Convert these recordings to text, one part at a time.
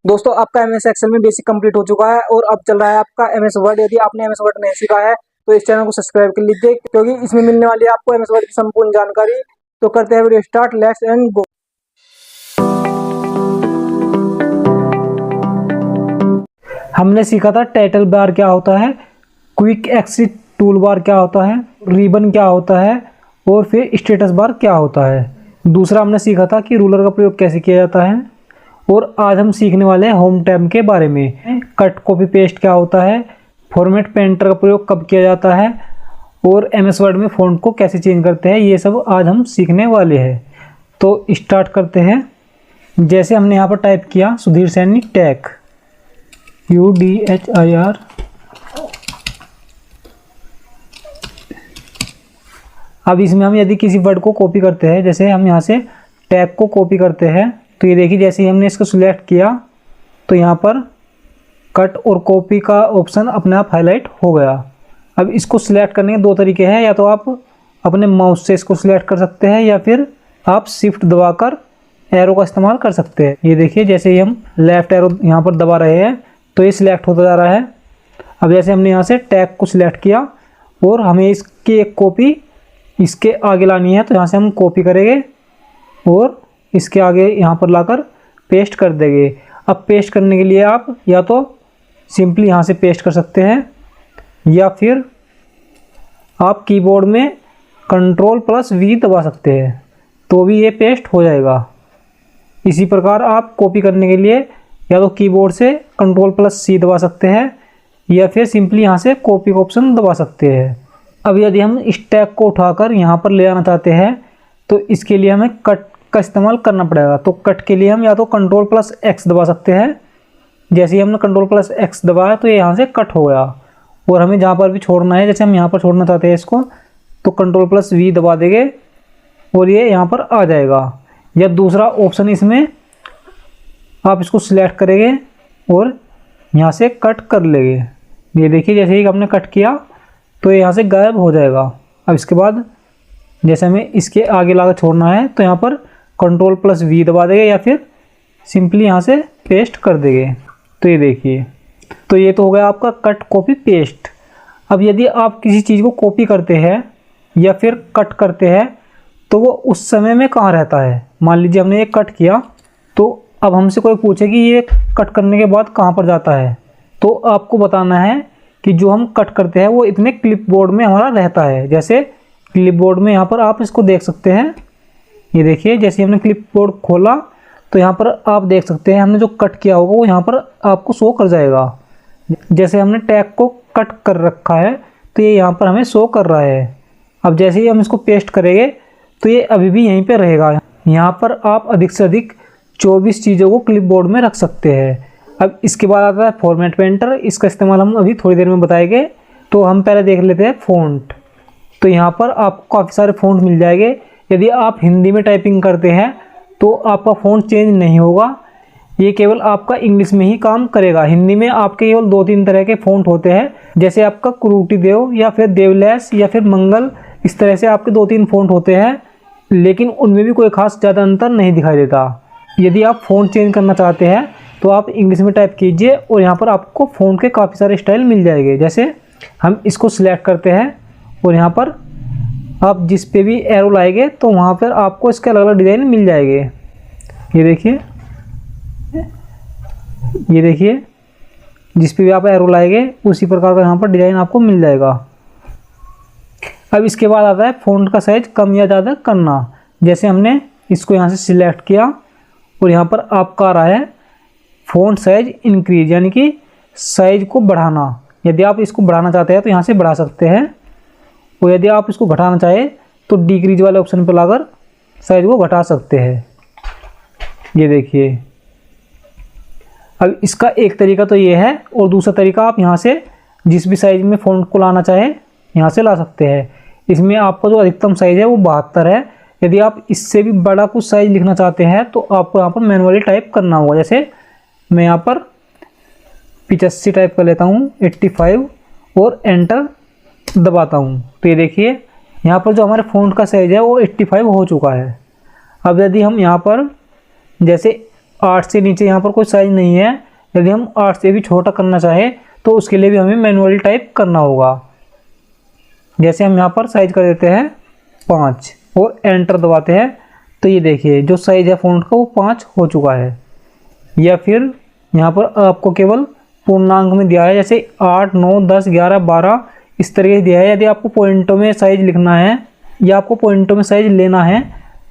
दोस्तों आपका MS Excel में बेसिक कंप्लीट हो चुका है और अब चल रहा है आपका एमएस वर्ड। यदि आपने एमएस वर्ड नहीं सीखा है तो इस चैनल को सब्सक्राइब कर लीजिए क्योंकि इसमें मिलने वाली है आपको एमएस वर्ड की संपूर्ण जानकारी। तो करते हैं video start, let's and go. हमने सीखा था टाइटल बार क्या होता है, क्विक एक्सिट टूल बार क्या होता है, रिबन क्या होता है और फिर स्टेटस बार क्या होता है। दूसरा हमने सीखा था कि रूलर का प्रयोग कैसे किया जाता है। और आज हम सीखने वाले हैं होम टैब के बारे में। कट कॉपी पेस्ट क्या होता है, फॉर्मेट पेंटर का प्रयोग कब किया जाता है और एमएस वर्ड में फ़ॉन्ट को कैसे चेंज करते हैं, ये सब आज हम सीखने वाले हैं। तो स्टार्ट करते हैं। जैसे हमने यहाँ पर टाइप किया सुधीर सैनी टैक UDHIR, अब इसमें हम यदि किसी वर्ड को कॉपी करते हैं, जैसे हम यहाँ से टैग को कॉपी करते हैं, तो ये देखिए जैसे ही हमने इसको सिलेक्ट किया तो यहाँ पर कट और कॉपी का ऑप्शन अपने आप हाईलाइट हो गया। अब इसको सिलेक्ट करने के दो तरीके हैं, या तो आप अपने माउस से इसको सिलेक्ट कर सकते हैं या फिर आप शिफ्ट दबाकर एरो का इस्तेमाल कर सकते हैं। ये देखिए जैसे ही हम लेफ्ट एरो यहाँ पर दबा रहे हैं तो ये सिलेक्ट होता जा रहा है। अब जैसे हमने यहाँ से टैग को सिलेक्ट किया और हमें इसकी एक कॉपी इसके आगे लानी है, तो यहाँ से हम कॉपी करेंगे और इसके आगे यहाँ पर लाकर पेस्ट कर देंगे। अब पेस्ट करने के लिए आप या तो सिंपली यहाँ से पेस्ट कर सकते हैं या फिर आप कीबोर्ड में Ctrl+V दबा सकते हैं, तो भी ये पेस्ट हो जाएगा। इसी प्रकार आप कॉपी करने के लिए या तो कीबोर्ड से Ctrl+C दबा सकते हैं या फिर सिंपली यहाँ से कॉपी का ऑप्शन दबा सकते हैं। अब यदि हम इस टैग को उठाकर यहाँ पर ले आना चाहते हैं तो इसके लिए हमें कट का इस्तेमाल करना पड़ेगा। तो कट के लिए हम या तो Ctrl+X दबा सकते हैं। जैसे ही हमने Ctrl+X दबाया तो ये यहाँ से कट हो गया। और हमें जहाँ पर भी छोड़ना है, जैसे हम यहाँ पर छोड़ना चाहते हैं इसको, तो Ctrl+V दबा देंगे और ये यहाँ पर आ जाएगा। या दूसरा ऑप्शन इसमें आप इसको सिलेक्ट करेंगे और यहाँ से कट कर लेंगे। ये देखिए जैसे ही हमने कट किया तो ये यहाँ से गायब हो जाएगा। अब इसके बाद जैसे हमें इसके आगे लाकर छोड़ना है तो यहाँ पर Ctrl+V दबा देंगे या फिर सिंपली यहाँ से पेस्ट कर देंगे। तो ये देखिए, तो ये तो हो गया आपका कट कॉपी पेस्ट। अब यदि आप किसी चीज़ को कॉपी करते हैं या फिर कट करते हैं तो वो उस समय में कहाँ रहता है। मान लीजिए हमने ये कट किया, तो अब हमसे कोई पूछे कि ये कट करने के बाद कहाँ पर जाता है, तो आपको बताना है कि जो हम कट करते हैं वो इतने क्लिपबोर्ड में हमारा रहता है। जैसे क्लिपबोर्ड में यहाँ पर आप इसको देख सकते हैं। ये देखिए जैसे हमने क्लिपबोर्ड खोला तो यहाँ पर आप देख सकते हैं हमने जो कट किया होगा वो यहाँ पर आपको शो कर जाएगा। जैसे हमने टैग को कट कर रखा है तो ये यहाँ पर हमें शो कर रहा है। अब जैसे ही हम इसको पेस्ट करेंगे तो ये अभी भी यहीं पर रहेगा। यहाँ पर आप अधिक से अधिक 24 चीज़ों को क्लिपबोर्ड में रख सकते हैं। अब इसके बाद आता है फॉर्मेट पेंटर। इसका इस्तेमाल हम अभी थोड़ी देर में बताएंगे। तो हम पहले देख लेते हैं फ़ॉन्ट। तो यहाँ पर आपको काफ़ी सारे फ़ॉन्ट मिल जाएंगे। यदि आप हिंदी में टाइपिंग करते हैं तो आपका फ़ॉन्ट चेंज नहीं होगा, ये केवल आपका इंग्लिश में ही काम करेगा। हिंदी में आपके केवल 2-3 तरह के फ़ॉन्ट होते हैं, जैसे आपका कुरूटी देव या फिर देवलैस या फिर मंगल, इस तरह से आपके 2-3 फ़ॉन्ट होते हैं, लेकिन उनमें भी कोई खास ज़्यादा अंतर नहीं दिखाई देता। यदि आप फ़ॉन्ट चेंज करना चाहते हैं तो आप इंग्लिश में टाइप कीजिए और यहाँ पर आपको फ़ॉन्ट के काफ़ी सारे स्टाइल मिल जाएंगे। जैसे हम इसको सिलेक्ट करते हैं और यहाँ पर आप जिस पे भी एरो लाएंगे तो वहाँ पर आपको इसके अलग अलग डिज़ाइन मिल जाएंगे। ये देखिए जिस पे भी आप एरो लाएंगे उसी प्रकार का यहाँ पर डिज़ाइन आपको मिल जाएगा। अब इसके बाद आता है फ़ॉन्ट का साइज़ कम या ज़्यादा करना। जैसे हमने इसको यहाँ से सिलेक्ट किया और यहाँ पर आपका आ रहा है फ़ॉन्ट साइज़ इंक्रीज, यानी कि साइज़ को बढ़ाना। यदि आप इसको बढ़ाना चाहते हैं तो यहाँ से बढ़ा सकते हैं, और यदि आप इसको घटाना चाहें तो डिक्रीज वाले ऑप्शन पर लाकर साइज़ को घटा सकते हैं। ये देखिए, अब इसका एक तरीका तो ये है और दूसरा तरीका आप यहाँ से जिस भी साइज़ में फ़ॉन्ट को लाना चाहें यहाँ से ला सकते हैं। इसमें आपका जो अधिकतम साइज़ है वो 72 है। यदि आप इससे भी बड़ा कुछ साइज़ लिखना चाहते हैं तो आपको यहाँ पर मैनुअली टाइप करना होगा। जैसे मैं यहाँ पर 85 टाइप कर लेता हूँ, 85, और एंटर दबाता हूँ। तो ये देखिए यहाँ पर जो हमारे फ़ॉन्ट का साइज़ है वो 85 हो चुका है। अब यदि हम यहाँ पर जैसे 8 से नीचे यहाँ पर कोई साइज नहीं है। यदि हम 8 से भी छोटा करना चाहें तो उसके लिए भी हमें मैनुअली टाइप करना होगा। जैसे हम यहाँ पर साइज कर देते हैं 5 और एंटर दबाते हैं, तो ये देखिए जो साइज है फ़ॉन्ट का वो 5 हो चुका है। या फिर यहाँ पर आपको केवल पूर्णांक में दिया है, जैसे 8, 9, 10, 11, 12 इस तरीके से दिया है। यदि आपको पॉइंटों में साइज लिखना है या आपको पॉइंटों में साइज लेना है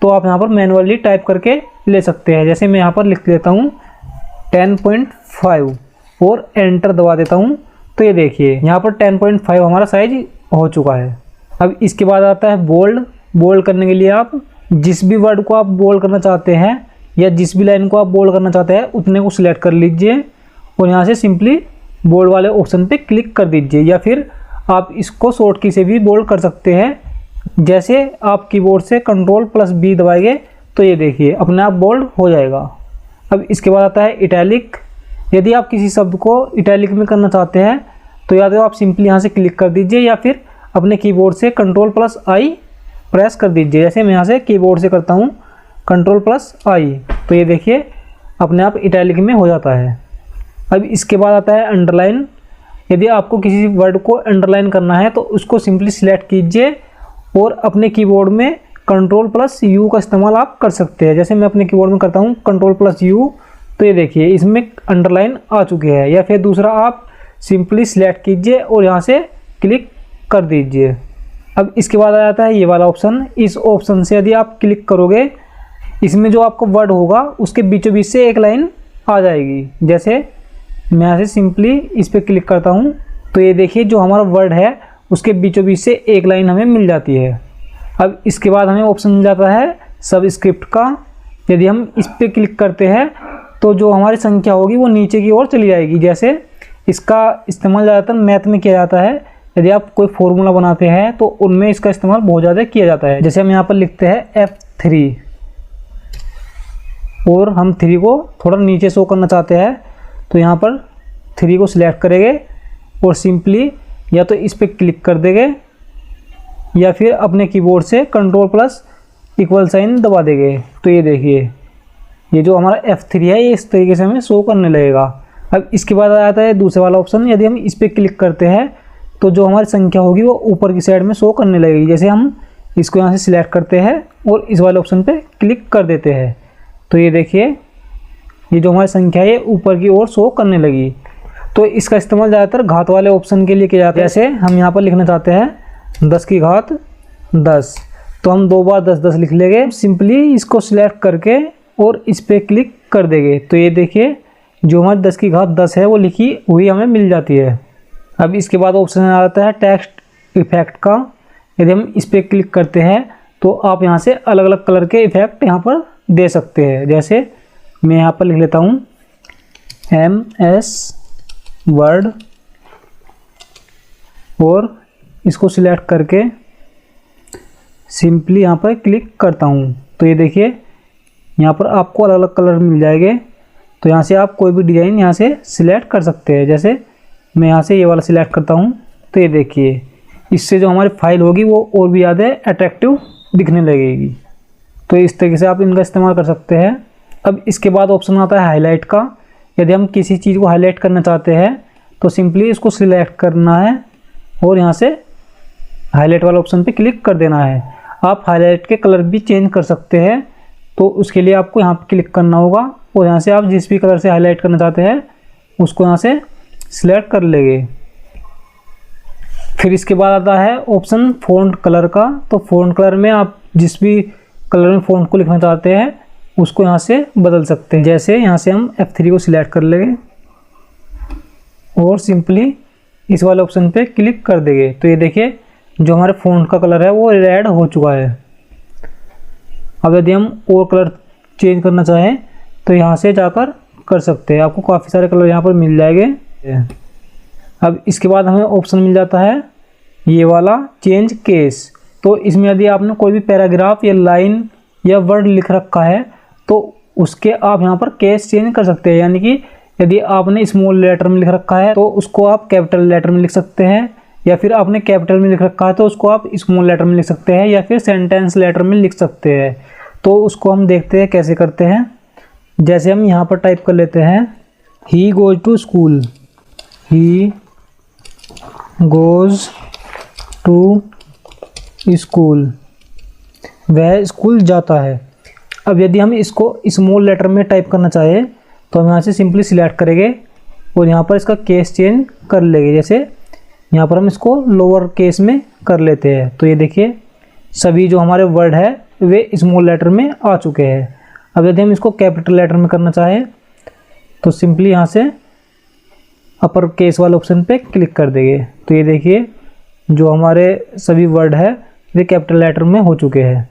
तो आप यहाँ पर मैनुअली टाइप करके ले सकते हैं। जैसे मैं यहाँ पर लिख देता हूँ 10.5 और एंटर दबा देता हूँ, तो ये देखिए यहाँ पर 10.5 हमारा साइज हो चुका है। अब इसके बाद आता है बोल्ड। बोल्ड करने के लिए आप जिस भी वर्ड को आप बोल्ड करना चाहते हैं या जिस भी लाइन को आप बोल्ड करना चाहते हैं उतने को सिलेक्ट कर लीजिए और यहाँ से सिंपली बोल्ड वाले ऑप्शन पे क्लिक कर दीजिए। या फिर आप इसको शॉर्ट की से भी बोल्ड कर सकते हैं। जैसे आप कीबोर्ड से Ctrl+B दबाएंगे तो ये देखिए अपने आप बोल्ड हो जाएगा। अब इसके बाद आता है इटैलिक। यदि आप किसी शब्द को इटैलिक में करना चाहते हैं तो या तो आप सिंपली यहाँ से क्लिक कर दीजिए या फिर अपने कीबोर्ड से Ctrl+I प्रेस कर दीजिए। जैसे मैं यहाँ से कीबोर्ड से करता हूँ Ctrl+I, तो ये देखिए अपने आप इटैलिक में हो जाता है। अब इसके बाद आता है अंडरलाइन। यदि आपको किसी वर्ड को अंडरलाइन करना है तो उसको सिंपली सिलेक्ट कीजिए और अपने कीबोर्ड में Ctrl+U का इस्तेमाल आप कर सकते हैं। जैसे मैं अपने कीबोर्ड में करता हूँ Ctrl+U, तो ये देखिए इसमें अंडरलाइन आ चुकी है। या फिर दूसरा आप सिंपली सिलेक्ट कीजिए और यहाँ से क्लिक कर दीजिए। अब इसके बाद आ जाता है ये वाला ऑप्शन। इस ऑप्शन से यदि आप क्लिक करोगे इसमें जो आपका वर्ड होगा उसके बीचों बीच से एक लाइन आ जाएगी। जैसे मैं यहाँ से सिंपली इस पर क्लिक करता हूँ तो ये देखिए जो हमारा वर्ड है उसके बीचों बीच से एक लाइन हमें मिल जाती है। अब इसके बाद हमें ऑप्शन मिल जाता है सबस्क्रिप्ट का। यदि हम इस पर क्लिक करते हैं तो जो हमारी संख्या होगी वो नीचे की ओर चली जाएगी। जैसे इसका इस्तेमाल ज़्यादातर मैथ में किया जाता है। यदि आप कोई फॉर्मूला बनाते हैं तो उनमें इसका इस्तेमाल बहुत ज़्यादा किया जाता है। जैसे हम यहाँ पर लिखते हैं F3 और हम 3 को थोड़ा नीचे शो करना चाहते हैं तो यहाँ पर 3 को सिलेक्ट करेंगे और सिंपली या तो इस पर क्लिक कर देंगे या फिर अपने कीबोर्ड से Ctrl+= दबा देंगे। तो ये देखिए ये जो हमारा F3 है ये इस तरीके से हमें शो करने लगेगा। अब इसके बाद आ जाता है दूसरे वाला ऑप्शन। यदि हम इस पर क्लिक करते हैं तो जो हमारी संख्या होगी वो ऊपर की साइड में शो करने लगेगी। जैसे हम इसको यहाँ से सिलेक्ट करते हैं और इस वाले ऑप्शन पे क्लिक कर देते हैं तो ये देखिए ये जो हमारी संख्या है ऊपर की ओर शो करने लगी। तो इसका इस्तेमाल ज़्यादातर घात वाले ऑप्शन के लिए किया जाता है। जैसे हम यहाँ पर लिखना चाहते हैं 10 की घात 10, तो हम 2 बार 10 10 लिख लेंगे। सिंपली इसको सिलेक्ट करके और इस पर क्लिक कर देंगे तो ये देखिए जो हमारी 10 की घात 10 है वो लिखी हुई हमें मिल जाती है। अब इसके बाद ऑप्शन आ जाता है टेक्स्ट इफेक्ट का। यदि हम इस पर क्लिक करते हैं तो आप यहाँ से अलग अलग कलर के इफेक्ट यहाँ पर दे सकते हैं। जैसे मैं यहाँ पर लिख लेता हूँ MS वर्ड और इसको सिलेक्ट करके सिंपली यहाँ पर क्लिक करता हूँ तो ये देखिए यहाँ पर आपको अलग अलग कलर मिल जाएंगे। तो यहाँ से आप कोई भी डिज़ाइन यहाँ से सिलेक्ट कर सकते हैं। जैसे मैं यहाँ से ये वाला सिलेक्ट करता हूँ तो ये देखिए इससे जो हमारी फाइल होगी वो और भी ज़्यादा अट्रैक्टिव दिखने लगेगी। तो इस तरीके से आप इनका इस्तेमाल कर सकते हैं। अब इसके बाद ऑप्शन आता है हाईलाइट का। यदि हम किसी चीज़ को हाईलाइट करना चाहते हैं तो सिंपली इसको सिलेक्ट करना है और यहाँ से हाईलाइट वाला ऑप्शन पे क्लिक कर देना है। आप हाईलाइट के कलर भी चेंज कर सकते हैं तो उसके लिए आपको यहाँ पर क्लिक करना होगा और यहाँ से आप जिस भी कलर से हाईलाइट करना चाहते हैं उसको यहाँ से सिलेक्ट कर लेंगे। फिर इसके बाद आता है ऑप्शन फ़ॉन्ट कलर का। तो फ़ॉन्ट कलर में आप जिस भी कलर में फ़ॉन्ट को लिखना चाहते हैं उसको यहाँ से बदल सकते हैं। जैसे यहाँ से हम F3 को सिलेक्ट कर लेंगे और सिंपली इस वाले ऑप्शन पे क्लिक कर देंगे तो ये देखिए जो हमारे फ़ॉन्ट का कलर है वो रेड हो चुका है। अब यदि हम और कलर चेंज करना चाहें तो यहाँ से जाकर कर सकते हैं। आपको काफ़ी सारे कलर यहाँ पर मिल जाएंगे। अब इसके बाद हमें ऑप्शन मिल जाता है ये वाला चेंज केस। तो इसमें यदि आपने कोई भी पैराग्राफ या लाइन या वर्ड लिख रखा है तो उसके आप यहाँ पर केस चेंज कर सकते हैं। यानी कि यदि आपने स्मॉल लेटर में लिख रखा है तो उसको आप कैपिटल लेटर में लिख सकते हैं या फिर आपने कैपिटल में लिख रखा है तो उसको आप स्मॉल लेटर में लिख सकते हैं या फिर सेंटेंस लेटर में लिख सकते हैं। तो उसको हम देखते हैं कैसे करते हैं। जैसे हम यहाँ पर टाइप कर लेते हैं he goes to school, he goes to school, वह स्कूल जाता है। अब यदि हम इसको स्मॉल लेटर में टाइप करना चाहें तो हम यहाँ से सिंपली सिलेक्ट करेंगे और यहाँ पर इसका केस चेंज कर लेंगे। जैसे यहाँ पर हम इसको लोअर केस में कर लेते हैं तो ये देखिए सभी जो हमारे वर्ड है वे स्मॉल लेटर में आ चुके हैं। अब यदि हम इसको कैपिटल लेटर में करना चाहें तो सिंपली यहाँ से अपर केस वाले ऑप्शन पे क्लिक कर देंगे तो ये देखिए जो हमारे सभी वर्ड है वे कैपिटल लेटर में हो चुके हैं।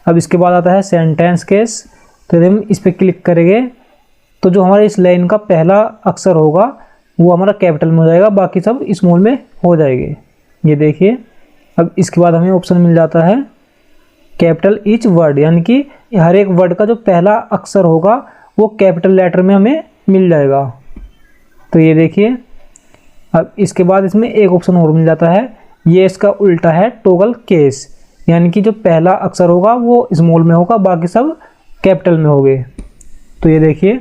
अब इसके बाद आता है सेंटेंस केस, तो यदि हम इस पर क्लिक करेंगे तो जो हमारे इस लाइन का पहला अक्षर होगा वो हमारा कैपिटल में हो जाएगा, बाकी सब स्मॉल में हो जाएंगे। ये देखिए अब इसके बाद हमें ऑप्शन मिल जाता है कैपिटल ईच वर्ड, यानी कि हर एक वर्ड का जो पहला अक्षर होगा वो कैपिटल लेटर में हमें मिल जाएगा। तो ये देखिए अब इसके बाद इसमें एक ऑप्शन और मिल जाता है, ये इसका उल्टा है टॉगल केस, यानी कि जो पहला अक्षर होगा वो स्मॉल में होगा, बाकी सब कैपिटल में होंगे। तो ये देखिए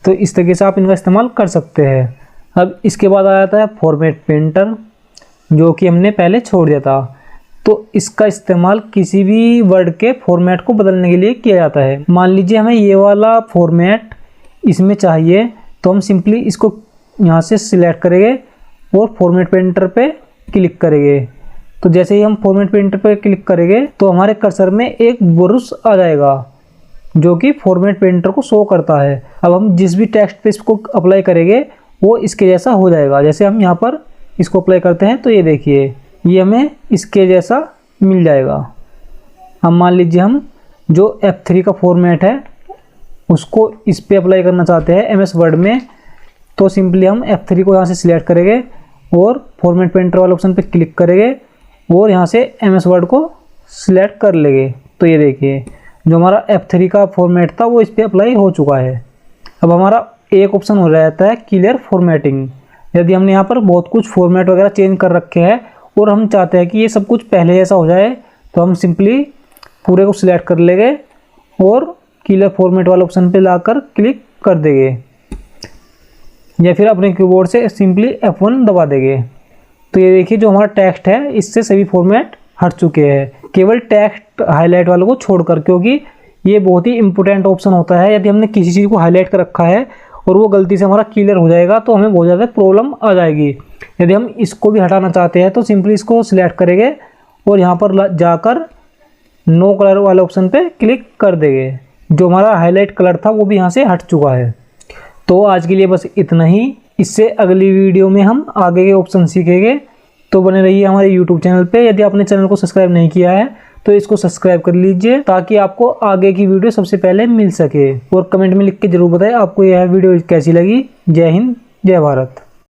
तो इस तरीके से आप इनका इस्तेमाल कर सकते हैं। अब इसके बाद आ जाता है फॉर्मेट पेंटर, जो कि हमने पहले छोड़ दिया था। तो इसका इस्तेमाल किसी भी वर्ड के फॉर्मेट को बदलने के लिए किया जाता है। मान लीजिए हमें ये वाला फॉर्मेट इसमें चाहिए तो हम सिंपली इसको यहाँ से सिलेक्ट करेंगे और फॉर्मेट पेंटर पे क्लिक करेंगे। तो जैसे ही हम फॉर्मेट पेंटर पे क्लिक करेंगे तो हमारे कर्सर में एक ब्रश आ जाएगा जो कि फॉर्मेट पेंटर को शो करता है। अब हम जिस भी टेक्स्ट पे इसको अप्लाई करेंगे वो इसके जैसा हो जाएगा। जैसे हम यहाँ पर इसको अप्लाई करते हैं तो ये देखिए ये हमें इसके जैसा मिल जाएगा। अब मान लीजिए हम जो F3 का फॉर्मेट है उसको इस पे अप्लाई करना चाहते हैं MS वर्ड में, तो सिंपली हम F3 को यहाँ से सिलेक्ट करेंगे और फॉर्मेट पेंटर वाले ऑप्शन पे क्लिक करेंगे और यहाँ से MS वर्ड को सिलेक्ट कर लेंगे। तो ये देखिए जो हमारा F3 का फॉर्मेट था वो इस पर अप्लाई हो चुका है। अब हमारा एक ऑप्शन हो जाता है क्लियर फॉर्मेटिंग। यदि हमने यहाँ पर बहुत कुछ फॉर्मेट वगैरह चेंज कर रखे हैं और हम चाहते हैं कि ये सब कुछ पहले जैसा हो जाए तो हम सिंपली पूरे को सिलेक्ट कर लेंगे और क्लियर फॉर्मेट वाले ऑप्शन पे लाकर क्लिक कर देंगे या फिर अपने कीबोर्ड से सिंपली F1 दबा देंगे। तो ये देखिए जो हमारा टेक्स्ट है इससे सभी फॉर्मेट हट चुके हैं, केवल टेक्स्ट हाईलाइट वालों को छोड़कर, क्योंकि ये बहुत ही इंपॉर्टेंट ऑप्शन होता है। यदि हमने किसी चीज़ को हाईलाइट कर रखा है और वो गलती से हमारा क्लियर हो जाएगा तो हमें बहुत ज़्यादा प्रॉब्लम आ जाएगी। यदि हम इसको भी हटाना चाहते हैं तो सिंपली इसको सिलेक्ट करेंगे और यहाँ पर जाकर नो कलर वाले ऑप्शन पे क्लिक कर देंगे। जो हमारा हाईलाइट कलर था वो भी यहाँ से हट चुका है। तो आज के लिए बस इतना ही। इससे अगली वीडियो में हम आगे के ऑप्शन सीखेंगे, तो बने रहिए हमारे यूट्यूब चैनल पे। यदि आपने चैनल को सब्सक्राइब नहीं किया है तो इसको सब्सक्राइब कर लीजिए ताकि आपको आगे की वीडियो सबसे पहले मिल सके। और कमेंट में लिख के जरूर बताएं आपको यह वीडियो कैसी लगी। जय हिंद, जय भारत।